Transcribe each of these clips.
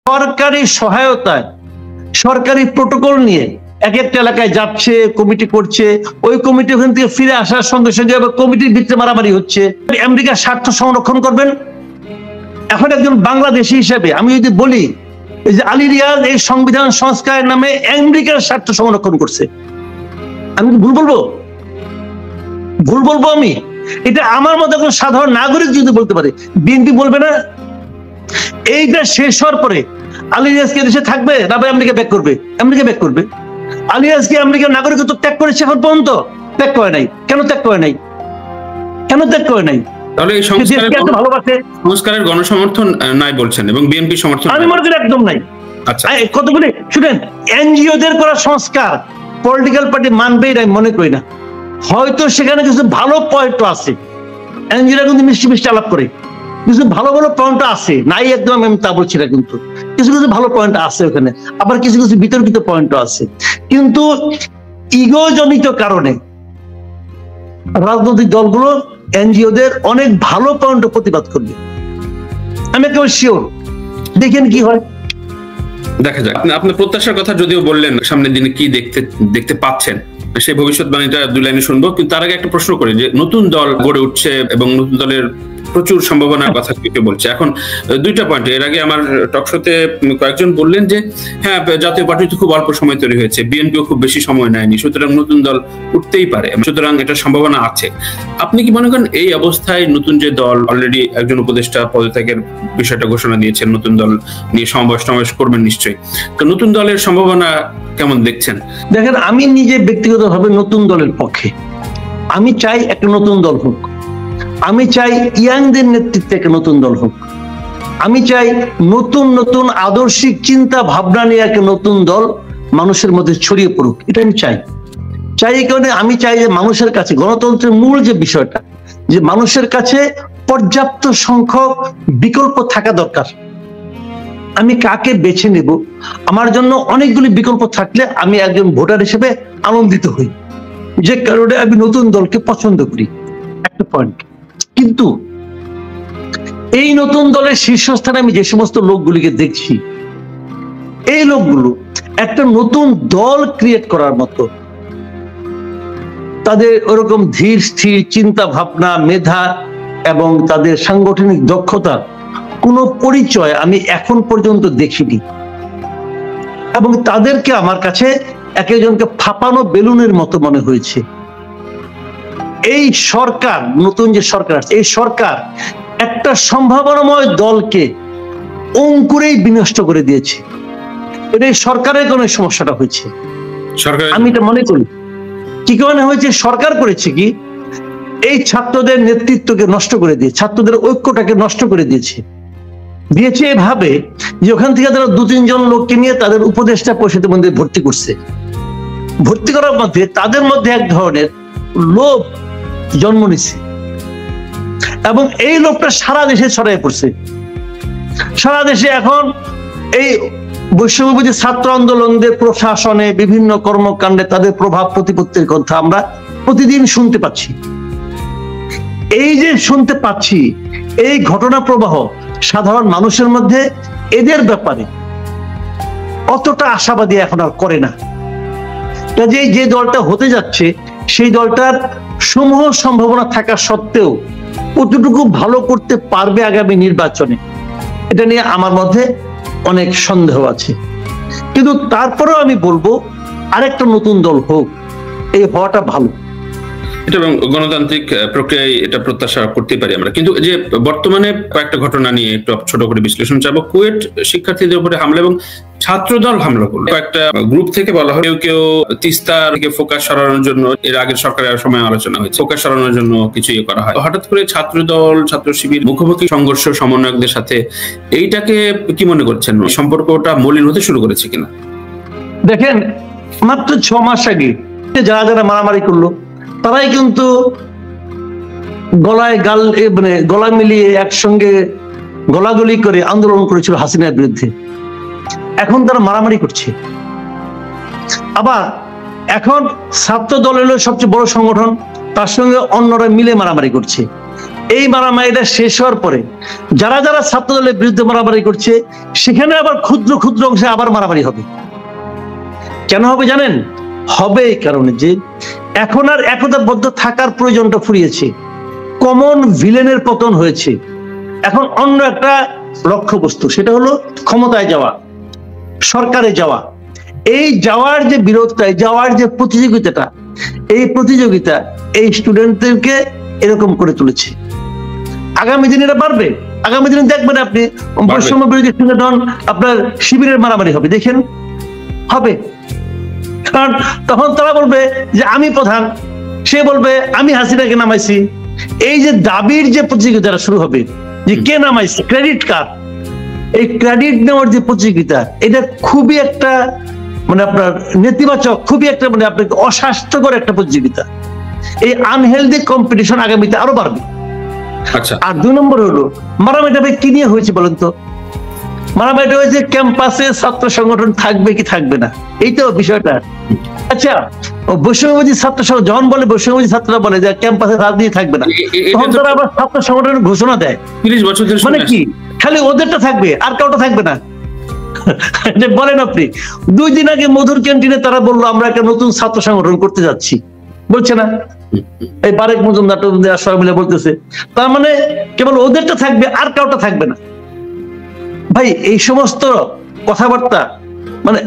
সরকারি সহায়তায় সরকারি প্রোটোকল নিয়ে এক একটা এলাকায় যাচ্ছে, কমিটি করছে, ওই কমিটি ওখান থেকে ফিরে আসার সঙ্গে সঙ্গে কমিটির ভিতরে মারামারি হচ্ছে। আমেরিকার স্বার্থ সংরক্ষণ করবেন? এখন একজন বাংলাদেশী হিসেবে আমি যদি বলি যে আলী রিয়াজ এই সংবিধান সংস্কারের নামে আমেরিকার স্বার্থ সংরক্ষণ করছে, আমি ভুল বলবো? ভুল বলবো আমি? এটা আমার মতো একজন সাধারণ নাগরিক যদি বলতে পারে, বিএনপি বলবে না? এইটা শেষ হওয়ার পরে আলী রিয়াজকে দেশে থাকবে না আমেরিকা ব্যাক করবে? আমেরিকা ব্যাক করবে। আলী রিয়াজ কি আমেরিকার নাগরিকত্ব ত্যাগ করেছে এখন পর্যন্ত? ত্যাগ করে নাই। কেন ত্যাগ করে নাই? কেন ত্যাগ করে নাই? তাহলে এই সংস্কারের গণসমর্থন নাই বলছেন এবং বিএনপি সমর্থন? আমি মনে করি একদম নাই। আচ্ছা, কতগুলি শুনেন, এনজিওদের করা সংস্কার পলিটিক্যাল পার্টি মানবেই নাই মনে করি না। হয়তো সেখানে কিছু ভালো পয়েন্ট আছে, এনজিওরা কিন্তু মিষ্টি মিষ্টি আলাপ করে, কিছু ভালো ভালো পয়েন্ট আছে, নাই একদম আমি তা বলছি না, কিন্তু কিছু কিছু ভালো পয়েন্ট আছে ওখানে, আবার কিছু কিছু বিতর্কিত পয়েন্ট আছে। কিন্তু ইগোজনিত কারণে রাজনৈতিক দলগুলো এনজিওদের অনেক ভালো পয়েন্ট প্রতিবাদ করবে, আমি একেবারে শিওর। দেখেন কি হয়, দেখা যাক। আপনার প্রত্যাশার কথা যদিও বললেন, সামনের দিনে কি দেখতে পাচ্ছেন সেই ভবিষ্যৎবাণীটা দুই লাইনে শুনবো, কিন্তু তার আগে একটা প্রশ্ন করি যে নতুন দল গড়ে উঠছে এবং নতুন দলের প্রচুর সম্ভাবনার কথা কেউ বলছে। এখন দুইটা পয়েন্ট, এর আগে আমার টকশোতে কয়েকজন বললেন যে হ্যাঁ, জাতীয় পার্টি তো খুব অল্প সময় তৈরি হয়েছে, বিএনপিও খুব বেশি সময় নেয়নি, সুতরাং নতুন দল উঠতেই পারে, সুতরাং এটা সম্ভাবনা আছে। আপনি কি মনে করেন এই অবস্থায় নতুন যে দল, অলরেডি একজন উপদেষ্টা পদত্যাগের বিষয়টা ঘোষণা দিয়েছেন, নতুন দল নিয়ে সমাবেশ করবেন নিশ্চয়ই, তো নতুন দলের সম্ভাবনা কেমন দেখছেন? দেখেন, আমি নিজে ব্যক্তিগতভাবে নতুন দলের পক্ষে। আমি চাই একটা নতুন দল হোক, আমি চাই ইয়াংদের নেতৃত্বে একটা নতুন দল হোক, আমি চাই নতুন নতুন আদর্শিক চিন্তা ভাবনা নিয়ে একটা নতুন দল মানুষের মধ্যে ছড়িয়ে পড়ুক, এটা আমি চাই। এই কারণে আমি চাই যে মানুষের কাছে গণতন্ত্রের মূল যে বিষয়টা, যে মানুষের কাছে পর্যাপ্ত সংখ্যক বিকল্প থাকা দরকার। আমি কাকে বেছে নেব, আমার জন্য অনেকগুলি বিকল্প থাকলে আমি একজন ভোটার হিসেবে আনন্দিত হই, যে কারণে আমি নতুন দলকে পছন্দ করি, একটা পয়েন্ট। কিন্তু এই নতুন দলের শীর্ষস্থানে আমি যে সমস্ত লোকগুলিকে দেখছি, এই লোকগুলো একটা নতুন দল ক্রিয়েট করার মতো, তাদের ওরকম ধীর স্থির চিন্তা ভাবনা, মেধা এবং তাদের সাংগঠনিক দক্ষতা কোনো পরিচয় আমি এখন পর্যন্ত দেখিনি। এবং তাদেরকে আমার কাছে এক একজনকে ফাঁপানো বেলুনের মতো মনে হয়েছে। এই সরকার, নতুন যে সরকার আছে, এই সরকার একটা সম্ভাবনাময় দলকে অঙ্কুরেই বিনষ্ট করে দিয়েছে। এটা সরকারের কারণে সমস্যাটা হয়েছে, আমি এটা মনে করি। কি কারণে হয়েছে? সরকার করেছে কি, এই ছাত্রদের নেতৃত্বকে নষ্ট করে দিয়ে, ছাত্রদের ঐক্যটাকে নষ্ট করে দিয়েছে এভাবে যে ওখান থেকে তারা 2-3 জন লোককে নিয়ে তাদের উপদেষ্টা পরিষদের মধ্যে ভর্তি করছে। ভর্তি করার মধ্যে তাদের মধ্যে এক ধরনের লোভ জন্ম নিচ্ছে এবং এই লোকটা সারা দেশে ছড়িয়ে পড়ছে। সারা দেশে এখন এই বৈষম্যবিরোধী ছাত্র আন্দোলনদের প্রশাসনে বিভিন্ন কর্মকাণ্ডে তাদের প্রভাব প্রতিপত্তির কথা আমরা প্রতিদিন শুনতে পাচ্ছি। এই যে শুনতে পাচ্ছি, এই ঘটনা প্রবাহ সাধারণ মানুষের মধ্যে এদের ব্যাপারে অতটা আশাবাদী এখন আর করে না। কাজেই যে দলটা হতে যাচ্ছে, সেই দলটার সমূহ সম্ভাবনা থাকা সত্ত্বেও কতটুকু ভালো করতে পারবে আগামী নির্বাচনে, এটা নিয়ে আমার মধ্যে অনেক সন্দেহ আছে। কিন্তু তারপরেও আমি বলবো আরেকটা নতুন দল হোক, এই হওয়াটা ভালো। এটা এবং গণতান্ত্রিক প্রক্রিয়ায় এটা প্রত্যাশা করতে পারি আমরা। কিন্তু যে বর্তমানে কয়েকটা ঘটনা নিয়ে একটু ছোট করে বিশ্লেষণ চাবো। কুয়েট শিক্ষার্থীদের উপরে হামলা এবং ছাত্রদল হামলা করলো, কয়েকটা গ্রুপ থেকে বলা হয় কেউ তিস্তার থেকে ফোকাস সরানোর জন্য, এর আগের সরকারের সময় আলোচনা হয়েছে, ফোকাস সরানোর জন্য কিছু করা হয়। হঠাৎ করে ছাত্রদল, ছাত্র শিবির মুখোমুখি সংঘর্ষ সমন্বয়কদের সাথে, এইটাকে কি মনে করছেন? সম্পর্কটা মলিন হতে শুরু করেছে কিনা? দেখেন, মাত্র 6 মাস আগে যারা যারা মারামারি করলো তারাই কিন্তু গলা মিলিয়ে একসঙ্গে গলাগলি করে আন্দোলন করেছিল হাসিনার বিরুদ্ধে। এখন তারা মারামারি করছে। আবার এখন ছাত্র দল হলো সবচেয়ে বড় সংগঠন, তার সঙ্গে অন্যরা মিলে মারামারি করছে। এই মারামারিটা শেষ হওয়ার পরে যারা যারা ছাত্র দলের বিরুদ্ধে মারামারি করছে সেখানে আবার ক্ষুদ্র ক্ষুদ্র অংশে আবার মারামারি হবে। কেন হবে জানেন? হবে এই কারণে যে এখন আর একতাবদ্ধ থাকার প্রয়োজনটা ফুরিয়েছে, কমন ভিলেনের পতন হয়েছে, এখন অন্য একটা লক্ষ্যবস্তু, সেটা হলো ক্ষমতায় যাওয়া, সরকারে যাওয়া। এই যাওয়ার যে বিরোধটা, যাওয়ার যে প্রতিযোগিতাটা, এই প্রতিযোগিতা এই স্টুডেন্টদেরকে এরকম করে তুলেছে। আগামী দিনে এটা বাড়বে, আগামী দিনে দেখবেন আপনি বৈষম্য বিরোধী সংগঠন আপনার শিবিরের মারামারি হবে, দেখেন হবে। কারণ তখন তারা বলবে যে আমি প্রধান, সে বলবে আমি হাসিনাকে নামাইছি। এই যে দাবির যে প্রতিযোগিতাটা শুরু হবে, যে কে নামাইছে, ক্রেডিট কার, এই ক্রেডিট নেওয়ার যে প্রতিযোগিতা, এটা খুবই একটা মানে আপনার নেতিবাচক, খুবই একটা মানে আপনার অস্বাস্থ্যকর একটা প্রতিযোগিতা। এই আনহেলদি কম্পিটিশন আগামীতে আরো বাড়বে। আর 2 নম্বর হলো মারামারিটা কি নিয়ে হয়েছে বলেন তো? মারামারিটা হয়েছে ক্যাম্পাসে ছাত্র সংগঠন থাকবে কি থাকবে না, এইটাও বিষয়টা। আচ্ছা, বৈষম্যবাদী ছাত্র যখন বলে, বৈষম্যবাদী ছাত্ররা বলে যে ক্যাম্পাসে রাজনীতি থাকবে না, তখন তারা আবার ছাত্র সংগঠনের ঘোষণা দেয়। 30 বছর মানে কি খালি ওদেরটা থাকবে আর কাউটা থাকবে না? বলেন আপনি। 2 দিন আগে মধুর ক্যান্টিনে তারা বললো আমরা একটা নতুন ছাত্র সংগঠন করতে যাচ্ছি, বলছে না? এই বারেক মজুমদার সবাই মিলে বলতেছে, তার মানে কেবল ওদেরটা থাকবে আর কাউটা থাকবে না। ভাই এই সমস্ত কথাবার্তা মানে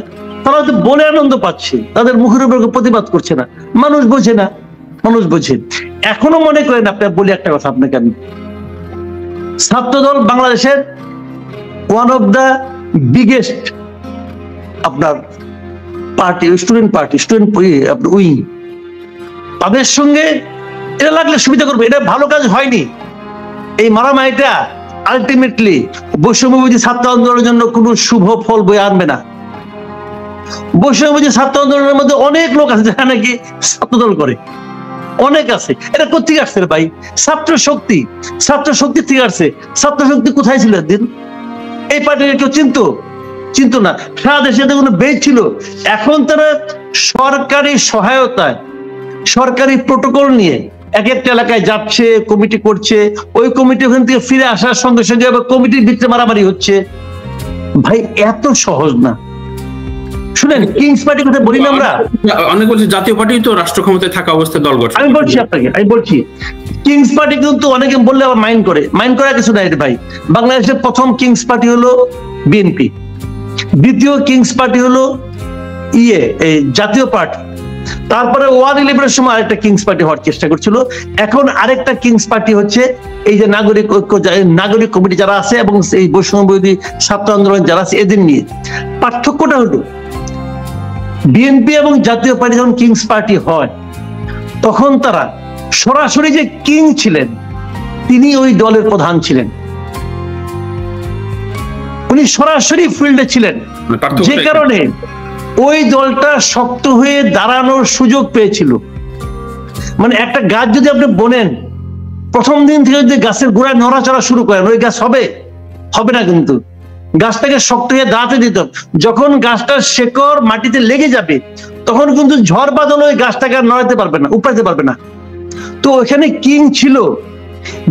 তারা তো বলে আনন্দ পাচ্ছে, তাদের মুখের উপর প্রতিবাদ করছে না। মানুষ বোঝে না, মানুষ বোঝে। এখনো মনে করেন, আপনার বলি একটা কথা আপনাকে আমি, ছাত্রদল বাংলাদেশের ওয়ান অফ দা বিগেস্ট আপনার party, student party, student wing. তাদের সঙ্গে এটা লাগলে সুবিধা করবে, এটা ভালো কাজ হয়নি। এই মারামারিটা আলটিমেটলি বৈষম্যবিরোধী ছাত্র আন্দোলনের জন্য কোনো শুভ ফল বয়ে আনবে না। বৈষম্যবিরোধী ছাত্র আন্দোলনের মধ্যে অনেক লোক আছে যারা নাকি ছাত্রদল করে, অনেক আছে। এটা কোথেকে আসছে ভাই? ছাত্র শক্তি, ছাত্র শক্তি থেকে আসছে। ছাত্র শক্তি কোথায় ছিল একদিন? এই পার্টির কেউ চিন্ত না, সারা দেশে কোনো বেজ ছিল। এখন তারা সরকারি সহায়তায়, সরকারি প্রোটোকল নিয়ে এক একটা এলাকায় যাচ্ছে, কমিটি করছে, ওই কমিটি ওখান থেকে ফিরে আসার সঙ্গে সঙ্গে আবার কমিটির ভিতরে মারামারি হচ্ছে। ভাই এত সহজ না। শুনেন, কিংস পার্টি কথা বলি না আমরা, অনেক বলছে জাতীয় পার্টি তো রাষ্ট্র ক্ষমতায় থাকা অবস্থায় দল গঠন। আমি বলছি আপনাকে, আমি বলছি কিংস পার্টি কিন্তু অনেকে বললে আবার মাইন্ড করে, মাইন্ড করার কিছু নাই ভাই। বাংলাদেশের প্রথম কিংস পার্টি হলো বিএনপি, দ্বিতীয় কিংস পার্টি হলো এই জাতীয় পার্টি, তারপরে 111-এর সময় আরেকটা কিংস পার্টি হওয়ার চেষ্টা করছিল। এখন আরেকটা কিংস পার্টি হচ্ছে এই যে নাগরিক ঐক্য, নাগরিক কমিটি যারা আছে এবং এই বৈষম্য বিরোধী ছাত্র আন্দোলন যারা আছে, এদের নিয়ে পার্থক্যটা হলো বিএনপি এবং জাতীয় পার্টি যখন কিংস পার্টি হয় তখন তারা সরাসরি যে কিং ছিলেন তিনি ওই দলের প্রধান ছিলেন, উনি সরাসরি ফিল্ডে ছিলেন, যে কারণে ওই দলটা শক্ত হয়ে দাঁড়ানোর সুযোগ পেয়েছিল। মানে একটা গাছ যদি আপনি বোনেন, প্রথম দিন থেকে যদি গাছের গোড়ায় নড়াচড়া শুরু করেন, ওই গাছ হবে না, কিন্তু গাছটাকে শক্ত হয়ে দাঁড়াতে দিত। যখন গাছটার শেকড় মাটিতে লেগে যাবে তখন কিন্তু ঝড় বাদল ওই গাছটাকে আর নড়াতে পারবে না, উপড়াতে পারবে না। তো ওখানে কিং ছিল।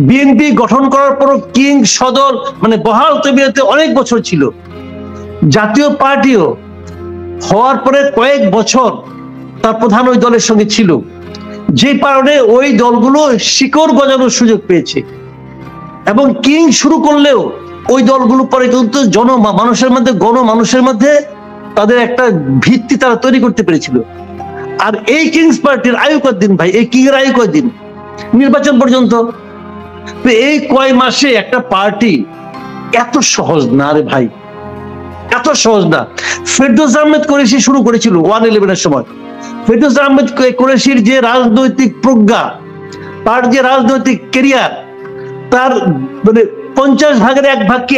বিএনপি গঠন করার পর কিং সদল মানে বহাল তবিয়তে অনেক বছর ছিল। জাতীয় পার্টিও হওয়ার পরে কয়েক বছর তার প্রধান ওই দলের সঙ্গে ছিল, যে কারণে ওই দলগুলো শিকড় গজানোর সুযোগ পেয়েছে। এবং কিং শুরু করলেও ওই দলগুলো পরে কিন্তু গণমানুষের মধ্যে তাদের একটা ভিত্তি তারা তৈরি করতে পেরেছিল। আর এই কিংস পার্টির আয়ু কতদিন ভাই? এই কিং এর আয়ু কয়দিন? নির্বাচন পর্যন্ত। এই কয় মাসে একটা পার্টি এত সহজ না রে ভাই, এত সহজ না। ফেরদৌস আহমেদ কুরেশি শুরু করেছিল 111-এর সময়। ফেরদৌস আহমেদ কুরেশির যে রাজনৈতিক প্রজ্ঞা, তার যে রাজনৈতিক ক্যারিয়ার, তার মানে 50 ভাগের 1 ভাগ কি